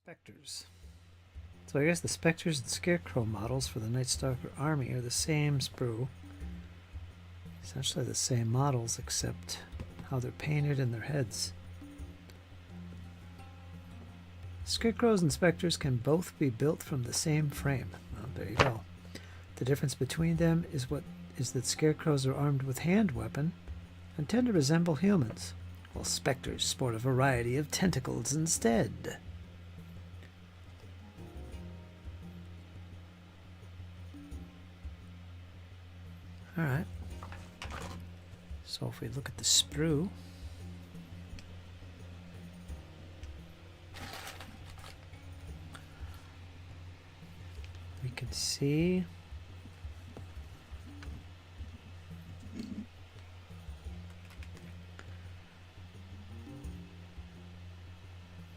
Spectres. So I guess the Spectres and Scarecrow models for the NightStalker army are the same sprue. Essentially the same models, except how they're painted and their heads. Scarecrows and Spectres can both be built from the same frame. Well, there you go. The difference between them is that Scarecrows are armed with hand weapon and tend to resemble humans, while Spectres sport a variety of tentacles instead. Alright, so if we look at the sprue, we can see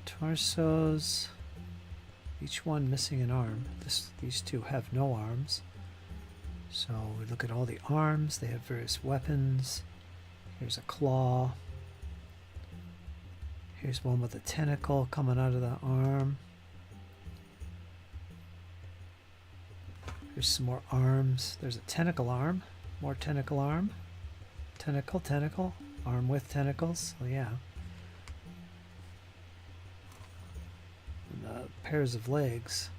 torsos, each one missing an arm. These two have no arms. So we look at all the arms, they have various weapons. Here's a claw. Here's one with a tentacle coming out of the arm. Here's some more arms. There's a tentacle arm, more tentacle arm. Tentacle, arm with tentacles. So yeah. And pairs of legs.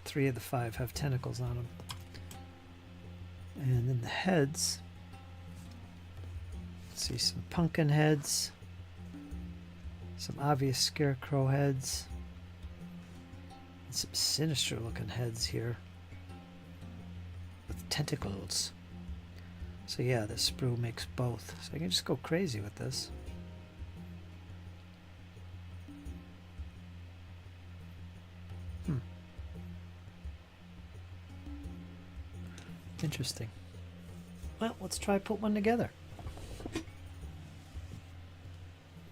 3 of the 5 have tentacles on them. And then the heads. See some pumpkin heads. Some obvious scarecrow heads. And some sinister looking heads here. With tentacles. So yeah, this sprue makes both. So I can just go crazy with this. Interesting. Well, let's try put one together.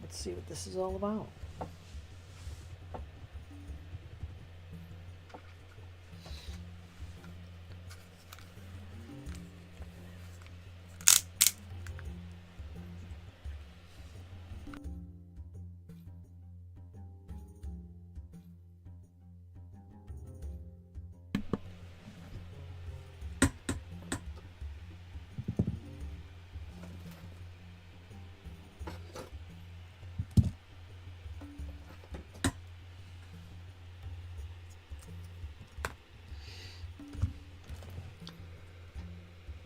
Let's see what this is all about.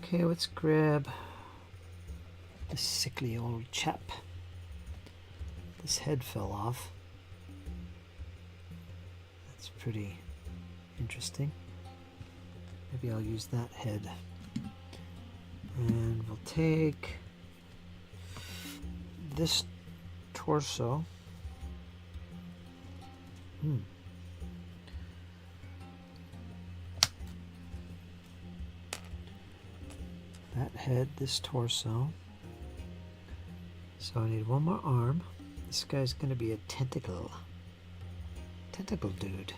Okay, let's grab this sickly old chap. This head fell off. That's pretty interesting. Maybe I'll use that head. And we'll take this torso. That head, this torso. So I need one more arm. This guy's going to be a tentacle. Tentacle dude.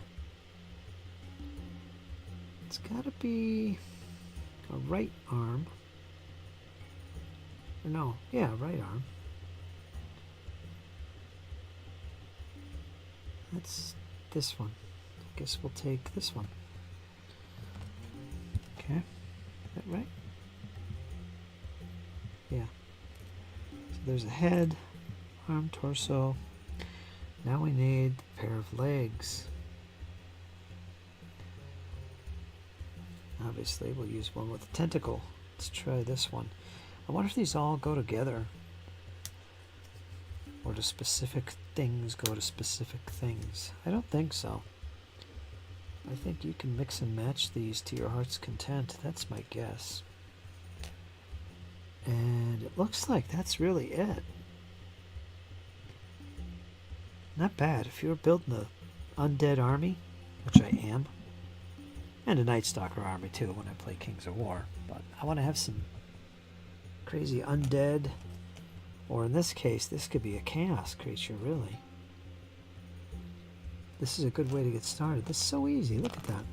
It's got to be a right arm. Or no, yeah, right arm. That's this one. I guess we'll take this one. Okay, is that right? Yeah. So there's a head, arm, torso. Now we need a pair of legs. Obviously, we'll use one with a tentacle. Let's try this one. I wonder if these all go together. Or do specific things go to specific things? I don't think so. I think you can mix and match these to your heart's content. That's my guess. And it looks like that's really it. Not bad. If you were building the undead army, which I am, and a NightStalker army too when I play Kings of War, but I want to have some crazy undead, or in this case, this could be a chaos creature, really. This is a good way to get started. This is so easy. Look at that.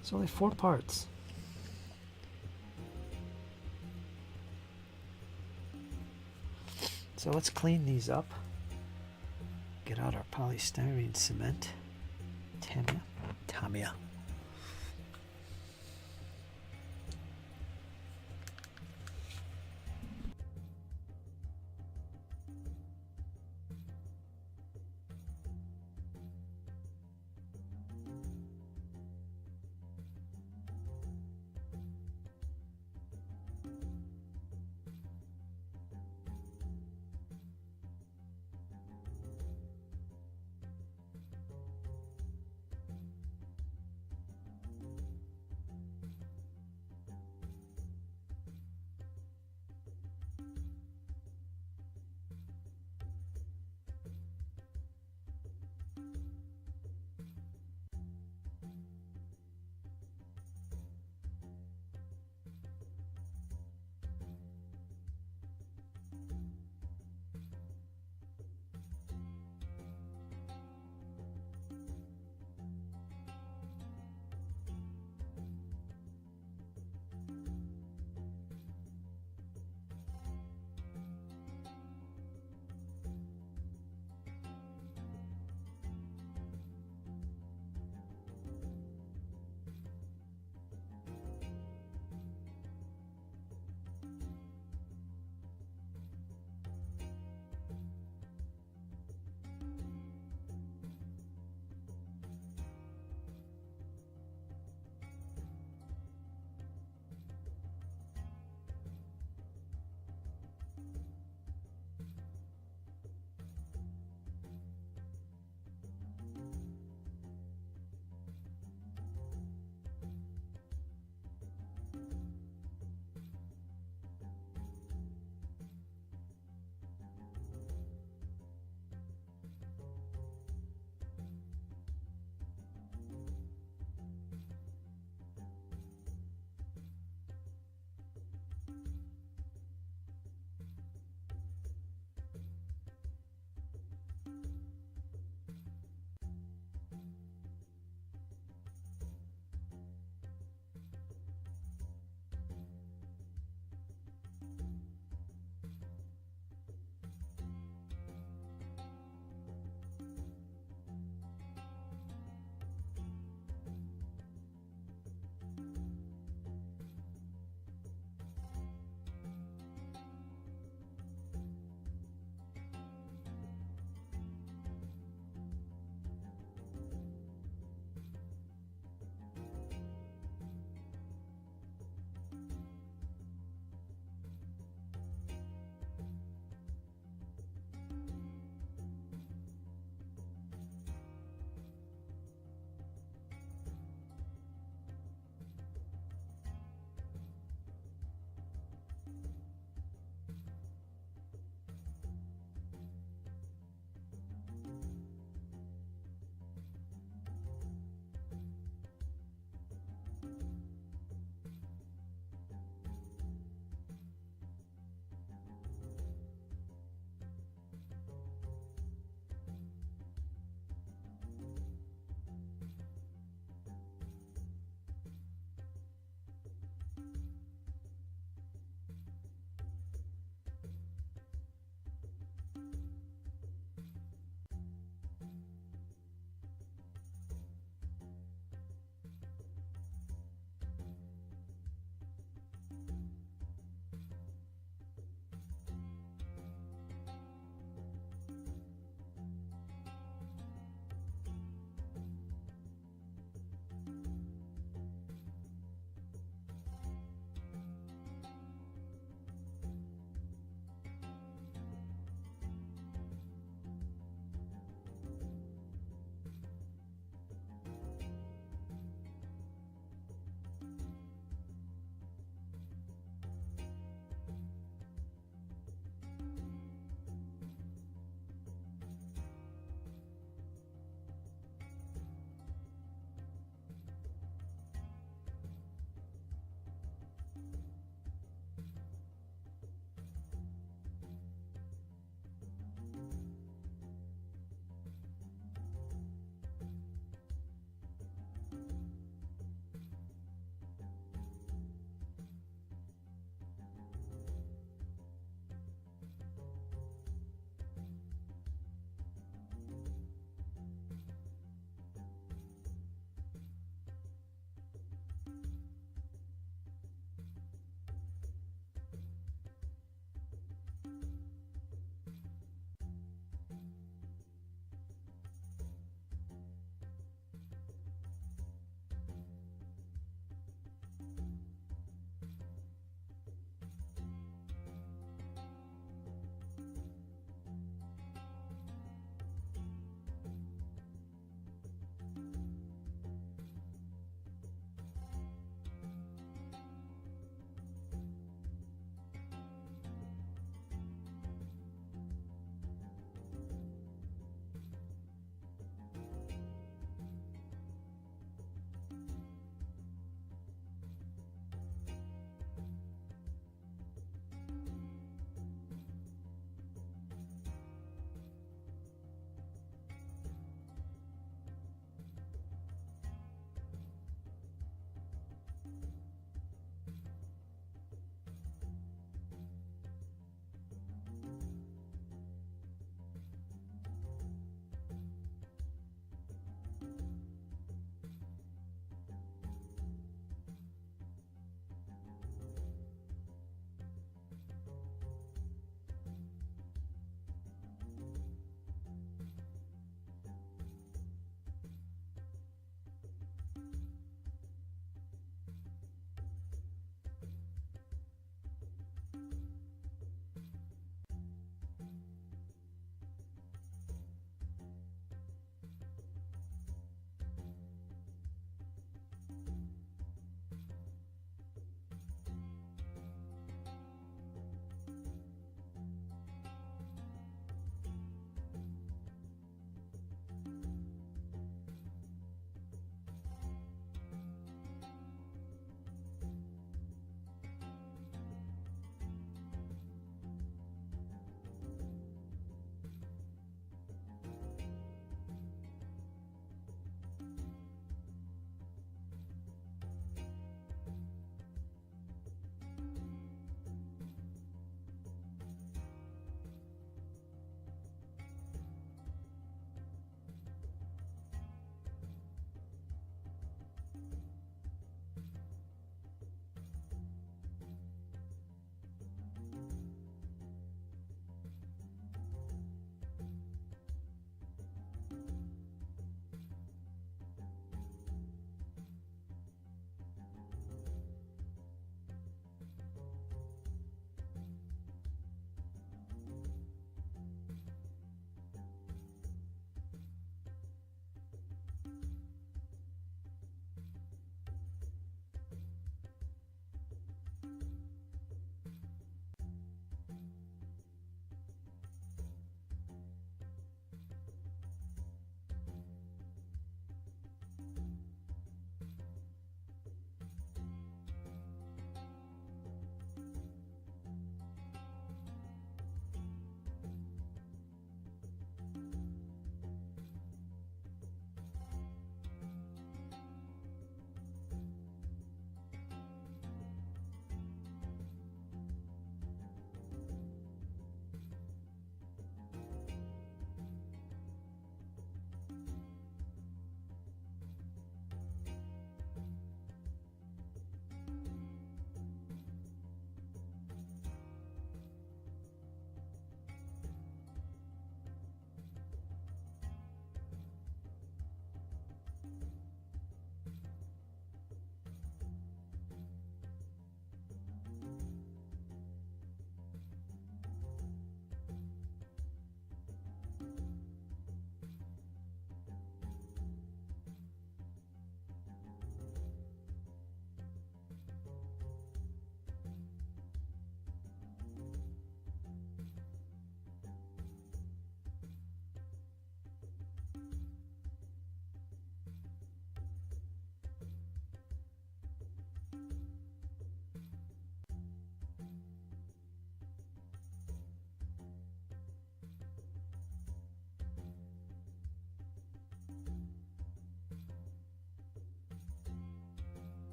It's only 4 parts. So let's clean these up. Get out our polystyrene cement. Tamia.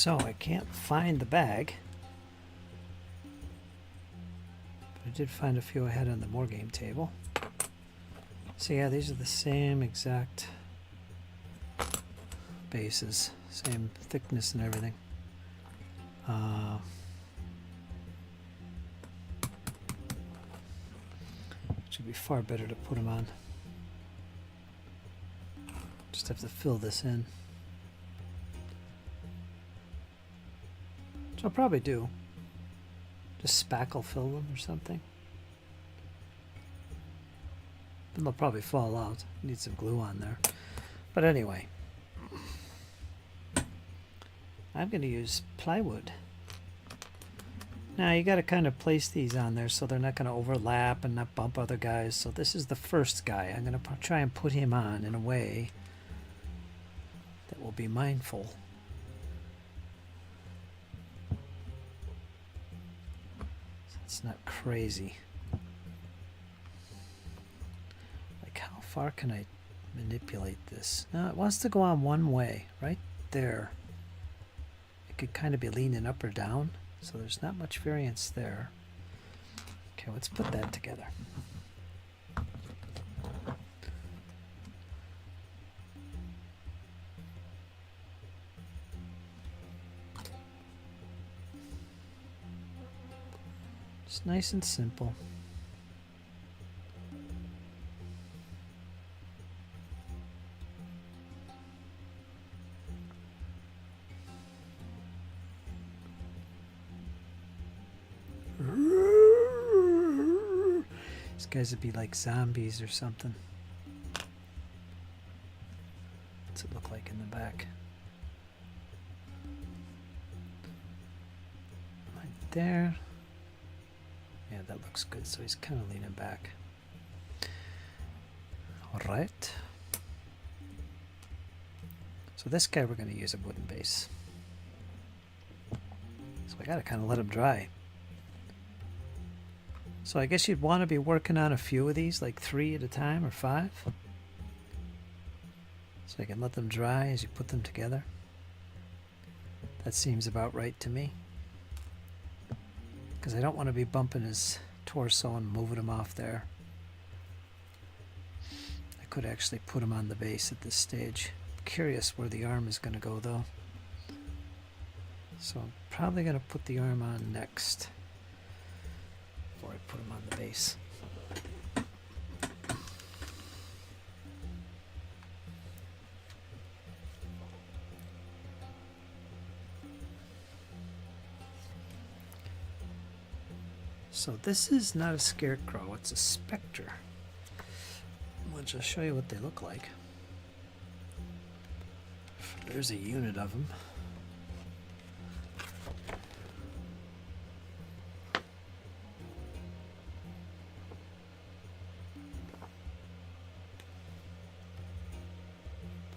So I can't find the bag. But I did find a few I had on the Wargaming table. So yeah, these are the same exact bases, same thickness and everything. Should be far better to put them on. Just have to fill this in. Which I'll probably do. Just spackle fill them or something. Then they'll probably fall out. Need some glue on there. But anyway, I'm going to use plywood. Now you got to kind of place these on there so they're not going to overlap and not bump other guys. So this is the first guy. I'm going to try and put him on in a way that will be mindful. So it's not crazy. Like, how far can I manipulate this? No, it wants to go on one way, right there. It could kind of be leaning up or down, so there's not much variance there. Okay, let's put that together. It's nice and simple. These guys would be like zombies or something. What's it look like in the back? Right there. Yeah, that looks good. So he's kind of leaning back. All right. So this guy, we're going to use a wooden base. So I got to kind of let him dry. So I guess you'd want to be working on a few of these, like 3 at a time or 5. So I can let them dry as you put them together. That seems about right to me. Because I don't want to be bumping his torso and moving him off there. I could actually put him on the base at this stage. Curious where the arm is going to go though. So I'm probably going to put the arm on next before I put him on the base. So this is not a scarecrow, it's a spectre. I'll just show you what they look like. There's a unit of them.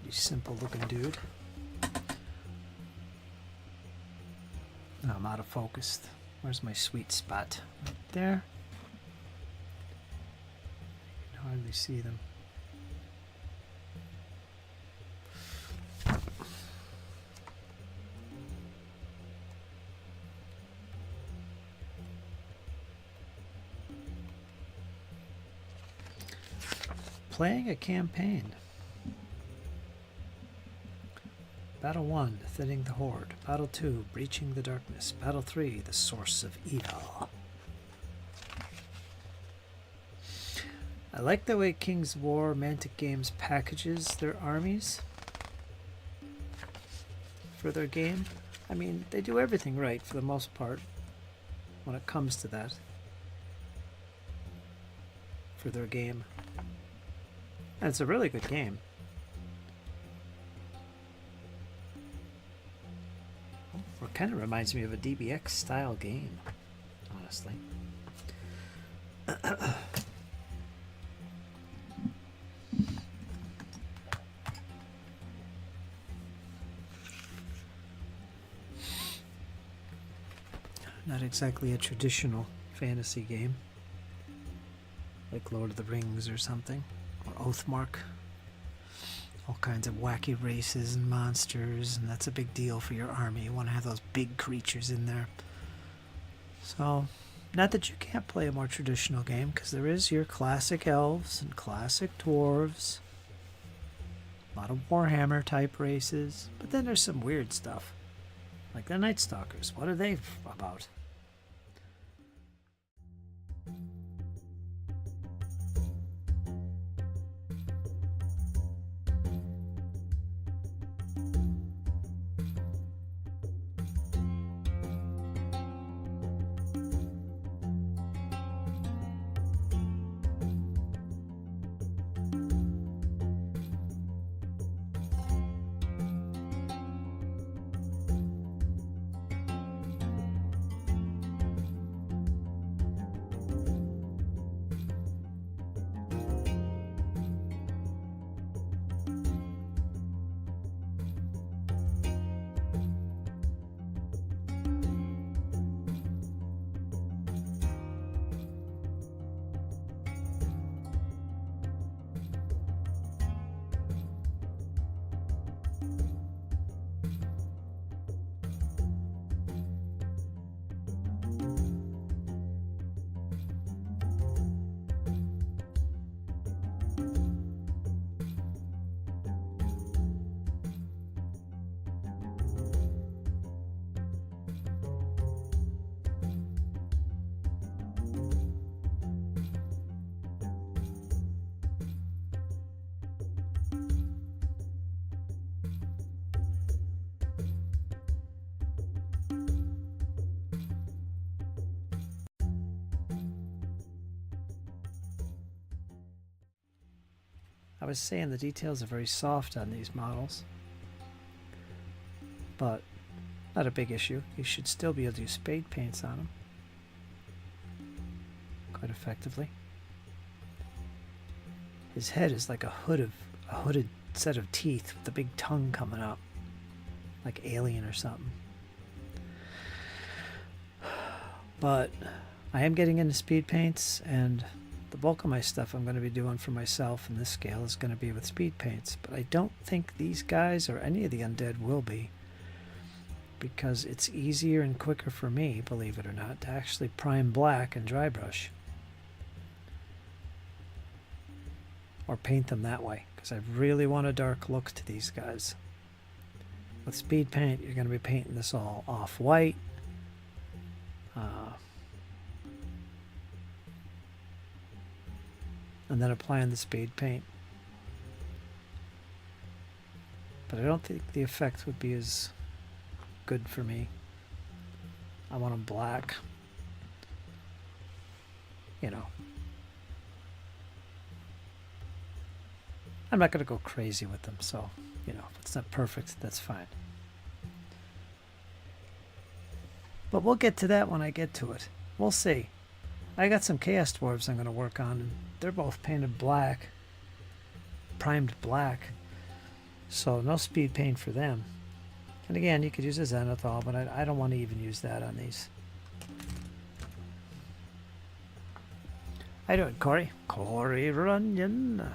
Pretty simple looking dude. Oh, I'm out of focus. Where's my sweet spot? Right there. You can hardly see them. Playing a campaign. Battle 1, Thinning the Horde. Battle 2, Breaching the Darkness. Battle 3, The Source of Evil. I like the way King's War Mantic Games packages their armies for their game. I mean, they do everything right for the most part when it comes to that for their game. And it's a really good game. It kind of reminds me of a DBX style game, honestly. Not exactly a traditional fantasy game, like Lord of the Rings or something, or Oathmark. all kinds of wacky races and monsters, and that's a big deal for your army. You want to have those big creatures in there. So, not that you can't play a more traditional game, because there is your classic elves and classic dwarves. A lot of Warhammer type races. But then there's some weird stuff. Like the NightStalkers. What are they about? I was saying the details are very soft on these models, but not a big issue. You should still be able to use spade paints on them quite effectively. His head is like a hooded set of teeth with a big tongue coming up, like Alien or something. But I am getting into speed paints, and the bulk of my stuff I'm going to be doing for myself in this scale is going to be with speed paints. But I don't think these guys or any of the undead will be, because it's easier and quicker for me, believe it or not, to actually prime black and dry brush. Or paint them that way, because I really want a dark look to these guys. With speed paint, you're going to be painting this all off-white. And then applying the speed paint. But I don't think the effect would be as good for me. I want them black. You know. I'm not going to go crazy with them, so, you know, if it's not perfect, that's fine. But we'll get to that when I get to it. We'll see. I got some Chaos Dwarves I'm going to work on, and they're both painted black, primed black, so no speed paint for them. And again, you could use a Zenithal, but I don't want to even use that on these. How you doing, Corey? Corey Runyon.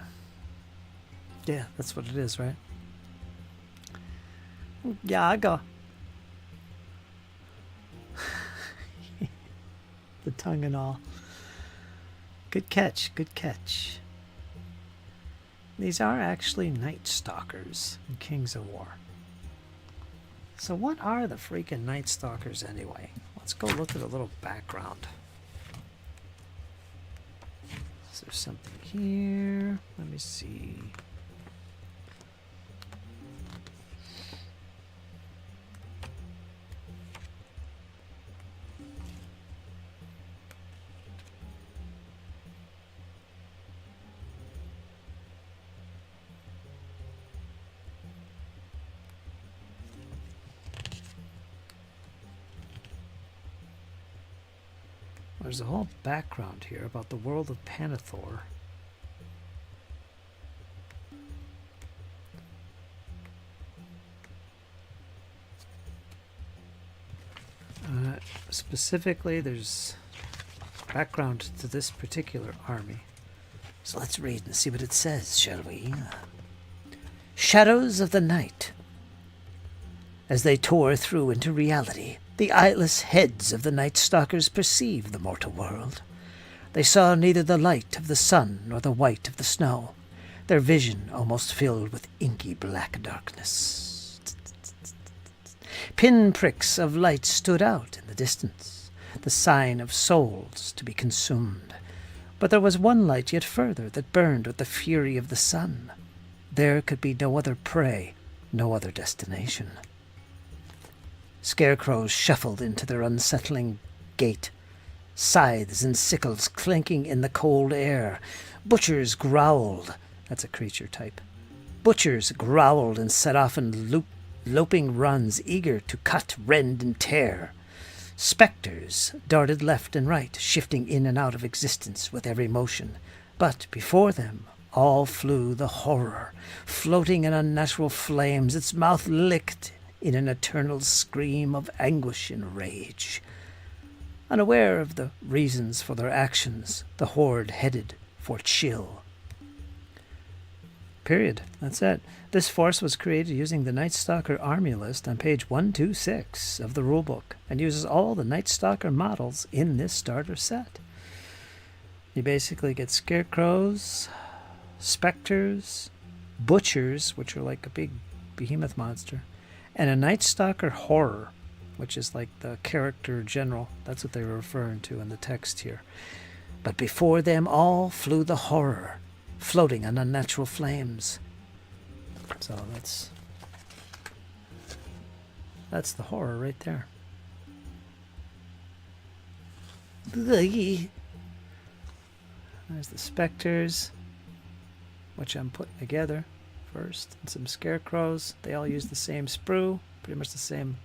Yeah, that's what it is, right? Yaga. The tongue and all. Good catch, good catch. These are actually NightStalkers in Kings of War. So what are the freaking NightStalkers anyway? Let's go look at a little background. Is there something here? Let me see. There's a whole background here about the world of Panathor. Specifically, there's background to this particular army. So let's read and see what it says, shall we? Shadows of the night. As they tore through into reality, the eyeless heads of the NightStalkers perceived the mortal world. They saw neither the light of the sun nor the white of the snow, their vision almost filled with inky black darkness. Pinpricks of light stood out in the distance, the sign of souls to be consumed. But there was one light yet further that burned with the fury of the sun. There could be no other prey, no other destination. Scarecrows shuffled into their unsettling gait, scythes and sickles clinking in the cold air. Butchers growled. That's a creature type. Butchers growled and set off in loping runs, eager to cut, rend, and tear. Spectres darted left and right, shifting in and out of existence with every motion. But before them all flew the horror, floating in unnatural flames, its mouth licked in an eternal scream of anguish and rage. Unaware of the reasons for their actions, the horde headed for Chill. Period. That's it. This force was created using the NightStalker army list on page 126 of the rulebook and uses all the NightStalker models in this starter set. You basically get Scarecrows, Spectres, Butchers, which are like a big behemoth monster, and a NightStalker Horror, which is like the character general. That's what they were referring to in the text here. But before them all flew the Horror, floating on unnatural flames. So that's the Horror right there. There's the Spectres, which I'm putting together first, and some Scarecrows. They all use the same sprue, pretty much the same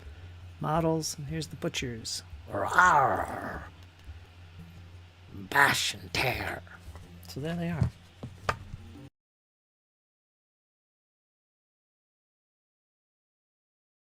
models. And here's the Butchers. Rawr! Bash and tear. So there they are.